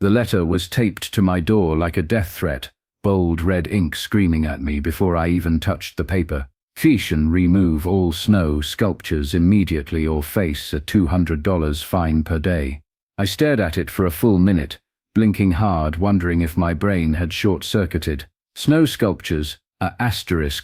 The letter was taped to my door like a death threat, bold red ink screaming at me before I even touched the paper. Fish and remove all snow sculptures immediately or face a $200 fine per day. I stared at it for a full minute, blinking hard, wondering if my brain had short-circuited. Snow sculptures,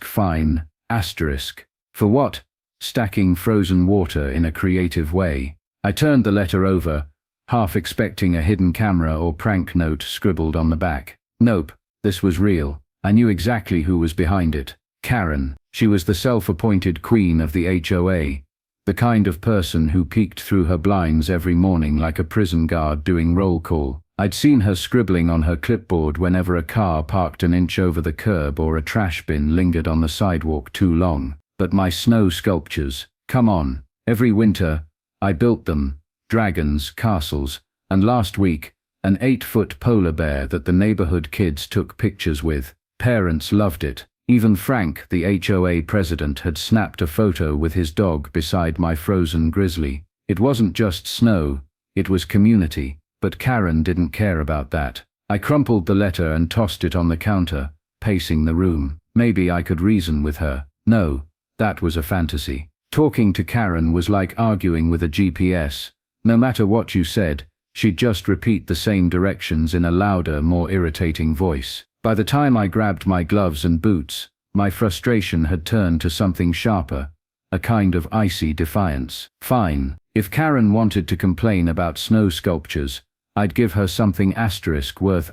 fine, asterisk. For what? Stacking frozen water in a creative way. I turned the letter over, half expecting a hidden camera or prank note scribbled on the back. Nope, this was real. I knew exactly who was behind it. Karen. She was the self-appointed queen of the HOA, the kind of person who peeked through her blinds every morning like a prison guard doing roll call. I'd seen her scribbling on her clipboard whenever a car parked an inch over the curb or a trash bin lingered on the sidewalk too long. But my snow sculptures, come on. Every winter, I built them. Dragons, castles, and last week, an 8-foot polar bear that the neighborhood kids took pictures with. Parents loved it. Even Frank, the HOA president, had snapped a photo with his dog beside my frozen grizzly. It wasn't just snow, it was community, but Karen didn't care about that. I crumpled the letter and tossed it on the counter, pacing the room. Maybe I could reason with her. No, that was a fantasy. Talking to Karen was like arguing with a GPS. No matter what you said, she'd just repeat the same directions in a louder, more irritating voice. By the time I grabbed my gloves and boots, my frustration had turned to something sharper, a kind of icy defiance. Fine, if Karen wanted to complain about snow sculptures, I'd give her something worth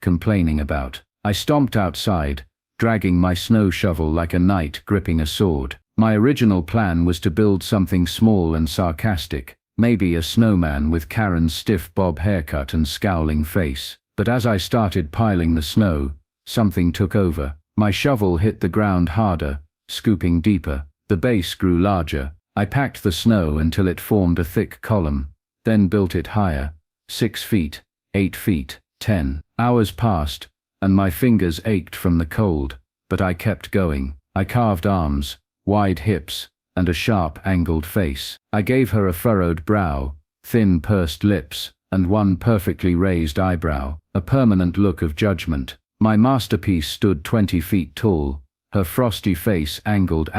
complaining about. I stomped outside, dragging my snow shovel like a knight gripping a sword. My original plan was to build something small and sarcastic, maybe a snowman with Karen's stiff bob haircut and scowling face. But as I started piling the snow, something took over. My shovel hit the ground harder, scooping deeper. The base grew larger. I packed the snow until it formed a thick column, then built it higher. 6 feet, 8 feet, 10. Hours passed, and my fingers ached from the cold, but I kept going. I carved arms, wide hips, and a sharp angled face. I gave her a furrowed brow, thin pursed lips, and one perfectly raised eyebrow, a permanent look of judgment. My masterpiece stood 20 feet tall, her frosty face angled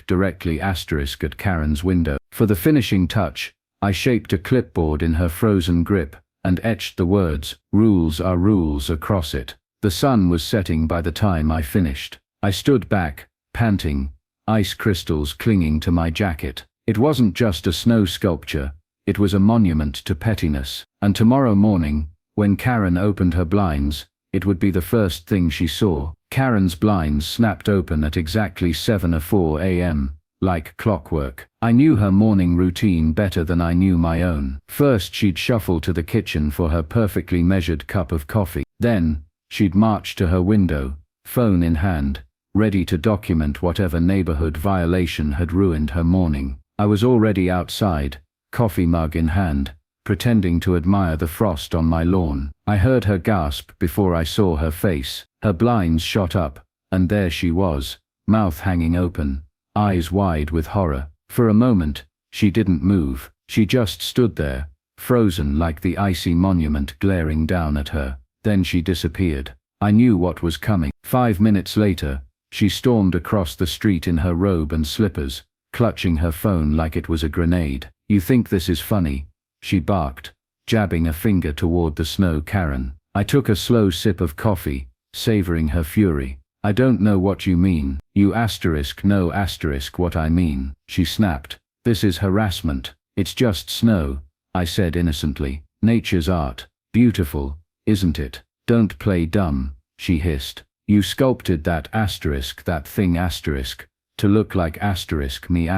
directly at Karen's window. For the finishing touch, I shaped a clipboard in her frozen grip and etched the words, "Rules are rules," across it. The sun was setting by the time I finished. I stood back, panting, ice crystals clinging to my jacket. It wasn't just a snow sculpture. It was a monument to pettiness, and tomorrow morning, when Karen opened her blinds, it would be the first thing she saw. Karen's blinds snapped open at exactly 7:04 a.m., like clockwork. I knew her morning routine better than I knew my own. First, she'd shuffle to the kitchen for her perfectly measured cup of coffee. Then, she'd march to her window, phone in hand, ready to document whatever neighborhood violation had ruined her morning. I was already outside, coffee mug in hand, pretending to admire the frost on my lawn. I heard her gasp before I saw her face. Her blinds shot up, and there she was, mouth hanging open, eyes wide with horror. For a moment, she didn't move. She just stood there, frozen like the icy monument glaring down at her. Then she disappeared. I knew what was coming. 5 minutes later, she stormed across the street in her robe and slippers, clutching her phone like it was a grenade. "You think this is funny?" she barked, jabbing a finger toward the snow Karen. I took a slow sip of coffee, savoring her fury. "I don't know what you mean. You know what I mean," she snapped. "This is harassment. It's just snow," I said innocently. "Nature's art. Beautiful, isn't it? Don't play dumb," she hissed. "You sculpted that thing to look like me."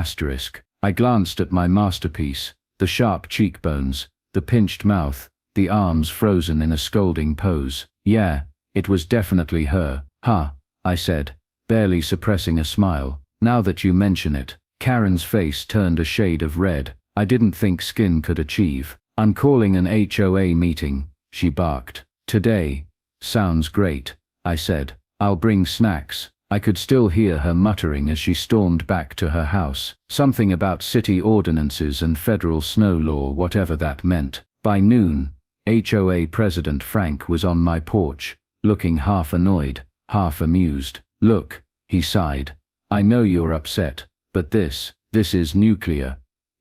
I glanced at my masterpiece, the sharp cheekbones, the pinched mouth, the arms frozen in a scolding pose. "Yeah, it was definitely her." "Huh," I said, barely suppressing a smile. "Now that you mention it." Karen's face turned a shade of red. "I didn't think skin could achieve." "I'm calling an HOA meeting," she barked. "Today." "Sounds great," I said. "I'll bring snacks." I could still hear her muttering as she stormed back to her house. Something about city ordinances and federal snow law, whatever that meant. By noon, HOA President Frank was on my porch, looking half annoyed, half amused. "Look," he sighed. "I know you're upset, but this is nuclear."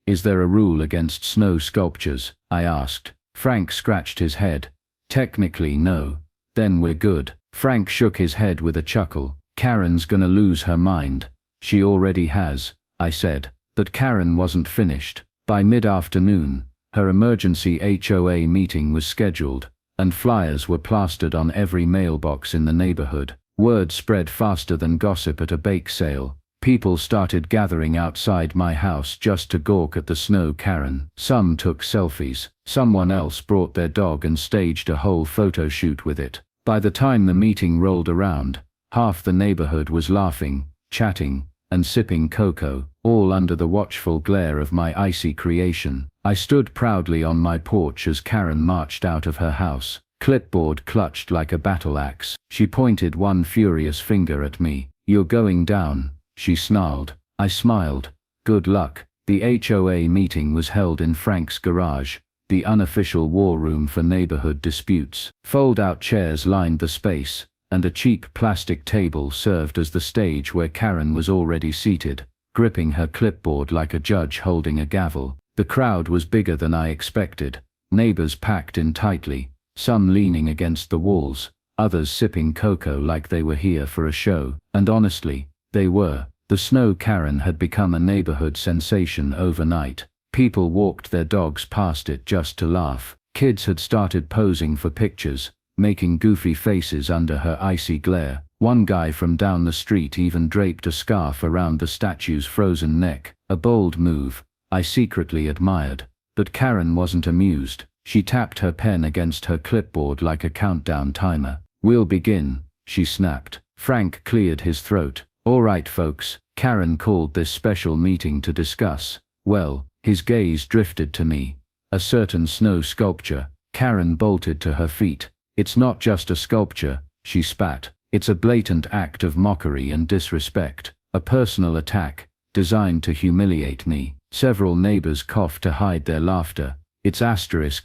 "Is there a rule against snow sculptures?" I asked. Frank scratched his head. "Technically no." "Then we're good." Frank shook his head with a chuckle. "Karen's gonna lose her mind." "She already has," I said. But Karen wasn't finished. By mid-afternoon, her emergency HOA meeting was scheduled, and flyers were plastered on every mailbox in the neighborhood. Word spread faster than gossip at a bake sale. People started gathering outside my house just to gawk at the snow Karen. Some took selfies. Someone else brought their dog and staged a whole photo shoot with it. By the time the meeting rolled around, half the neighborhood was laughing, chatting, and sipping cocoa, all under the watchful glare of my icy creation. I stood proudly on my porch as Karen marched out of her house, clipboard clutched like a battle axe. She pointed one furious finger at me. "You're going down," she snarled. I smiled. Good luck. The HOA meeting was held in Frank's garage, the unofficial war room for neighborhood disputes. Fold-out chairs lined the space, and a cheap plastic table served as the stage where Karen was already seated, gripping her clipboard like a judge holding a gavel. The crowd was bigger than I expected. Neighbors packed in tightly, some leaning against the walls, others sipping cocoa like they were here for a show. And honestly, they were. The snow Karen had become a neighborhood sensation overnight. People walked their dogs past it just to laugh. Kids had started posing for pictures, making goofy faces under her icy glare. One guy from down the street even draped a scarf around the statue's frozen neck. A bold move, I secretly admired. But Karen wasn't amused. She tapped her pen against her clipboard like a countdown timer. "We'll begin," she snapped. Frank cleared his throat. "All right, folks, Karen called this special meeting to discuss." Well, his gaze drifted to me. A certain snow sculpture. Karen bolted to her feet. "It's not just a sculpture," she spat. "It's a blatant act of mockery and disrespect. A personal attack, designed to humiliate me." Several neighbors coughed to hide their laughter. "It's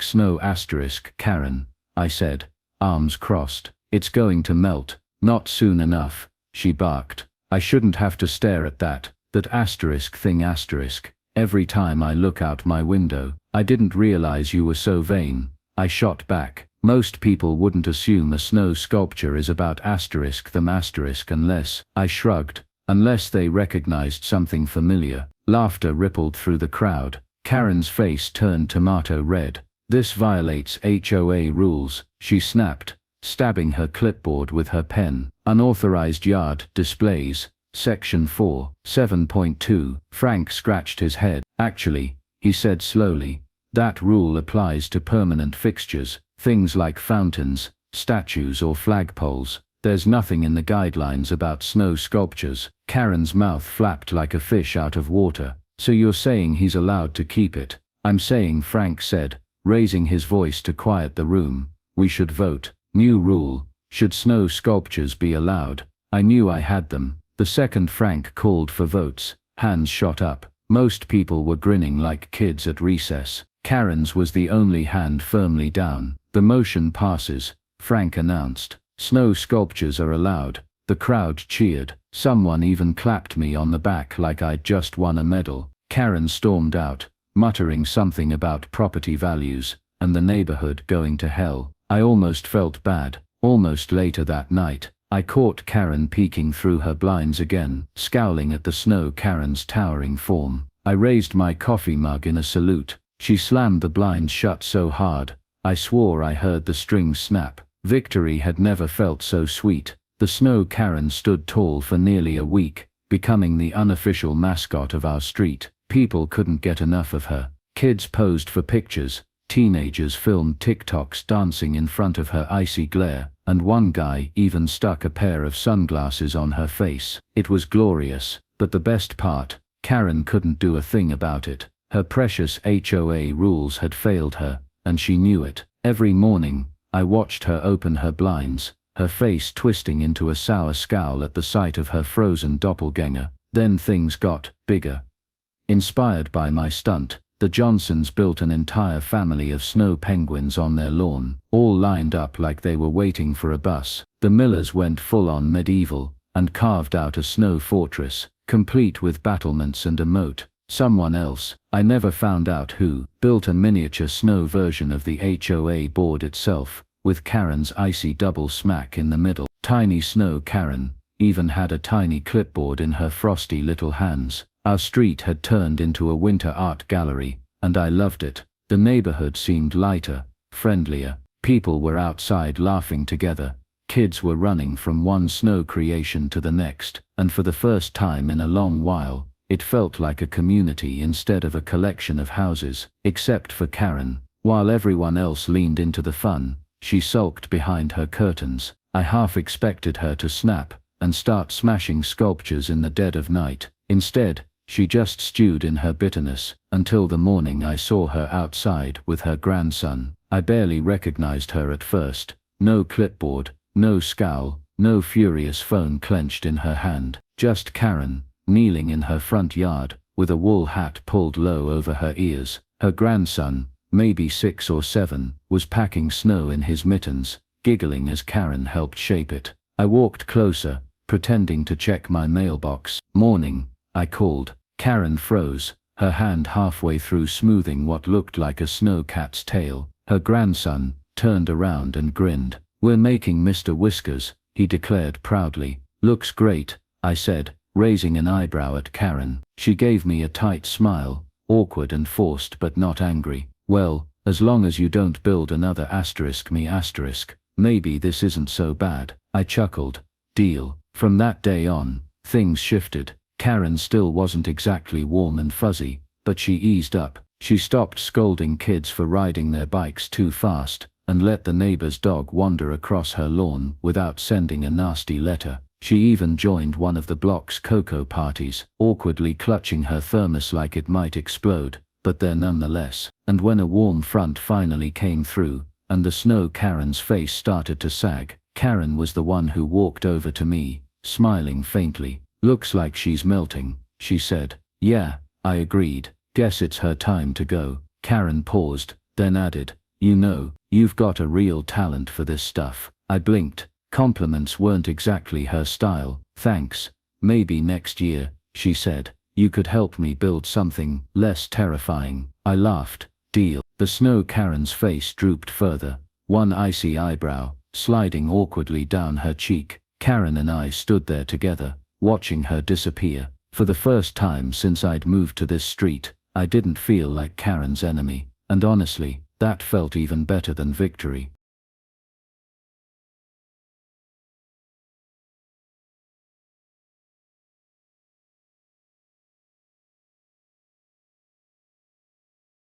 snow Karen," I said, arms crossed. "It's going to melt." "Not soon enough," she barked. "I shouldn't have to stare at that thing. Every time I look out my window." "I didn't realize you were so vain," I shot back. "Most people wouldn't assume a snow sculpture is about unless," I shrugged, "unless they recognized something familiar." Laughter rippled through the crowd. Karen's face turned tomato red. "This violates HOA rules," she snapped, stabbing her clipboard with her pen. "Unauthorized yard displays, Section 4, 7.2. Frank scratched his head. "Actually," he said slowly, "that rule applies to permanent fixtures, things like fountains, statues or flagpoles. There's nothing in the guidelines about snow sculptures." Karen's mouth flapped like a fish out of water. "So you're saying he's allowed to keep it?" "I'm saying," Frank said, raising his voice to quiet the room, "we should vote. New rule. Should snow sculptures be allowed?" I knew I had them. The second Frank called for votes, hands shot up. Most people were grinning like kids at recess. Karen's was the only hand firmly down. "The motion passes," Frank announced. "Snow sculptures are allowed." The crowd cheered. Someone even clapped me on the back like I'd just won a medal. Karen stormed out, muttering something about property values, and the neighborhood going to hell. I almost felt bad. Almost later that night, I caught Karen peeking through her blinds again, scowling at the snow Karen's towering form. I raised my coffee mug in a salute. She slammed the blinds shut so hard, I swore I heard the strings snap. Victory had never felt so sweet. The snow Karen stood tall for nearly a week, becoming the unofficial mascot of our street. People couldn't get enough of her. Kids posed for pictures, teenagers filmed TikToks dancing in front of her icy glare, and one guy even stuck a pair of sunglasses on her face. It was glorious, but the best part, Karen couldn't do a thing about it. Her precious HOA rules had failed her, and she knew it. Every morning, I watched her open her blinds, her face twisting into a sour scowl at the sight of her frozen doppelganger. Then things got bigger. Inspired by my stunt, The Johnsons built an entire family of snow penguins on their lawn, all lined up like they were waiting for a bus. The Millers went full-on medieval, and carved out a snow fortress, complete with battlements and a moat. Someone else, I never found out who, built a miniature snow version of the HOA board itself, with Karen's icy double smack in the middle. Tiny snow Karen even had a tiny clipboard in her frosty little hands. Our street had turned into a winter art gallery, and I loved it. The neighborhood seemed lighter, friendlier. People were outside laughing together. Kids were running from one snow creation to the next, and for the first time in a long while, it felt like a community instead of a collection of houses. Except for Karen, while everyone else leaned into the fun, she sulked behind her curtains. I half expected her to snap and start smashing sculptures in the dead of night. Instead, she just stewed in her bitterness, until the morning I saw her outside with her grandson. I barely recognized her at first. No clipboard, no scowl, no furious phone clenched in her hand. Just Karen, kneeling in her front yard, with a wool hat pulled low over her ears. Her grandson, maybe 6 or 7, was packing snow in his mittens, giggling as Karen helped shape it. I walked closer, pretending to check my mailbox. "Morning," I called. Karen froze, her hand halfway through smoothing what looked like a snow cat's tail. Her grandson turned around and grinned. "We're making Mr. Whiskers," he declared proudly. "Looks great," I said, raising an eyebrow at Karen. She gave me a tight smile, awkward and forced but not angry. "Well, as long as you don't build another *me*, maybe this isn't so bad," I chuckled. "Deal." From that day on, things shifted. Karen still wasn't exactly warm and fuzzy, but she eased up. She stopped scolding kids for riding their bikes too fast, and let the neighbor's dog wander across her lawn without sending a nasty letter. She even joined one of the block's cocoa parties, awkwardly clutching her thermos like it might explode, but there nonetheless. And when a warm front finally came through, and the snow Karen's face started to sag, Karen was the one who walked over to me, smiling faintly. "Looks like she's melting," she said. "Yeah," I agreed. "Guess it's her time to go." Karen paused, then added, "You know, you've got a real talent for this stuff." I blinked. Compliments weren't exactly her style. "Thanks. Maybe next year," she said, "you could help me build something less terrifying." I laughed. "Deal." The snow Karen's face drooped further, one icy eyebrow sliding awkwardly down her cheek. Karen and I stood there together, watching her disappear. For the first time since I'd moved to this street, I didn't feel like Karen's enemy, and honestly, that felt even better than victory.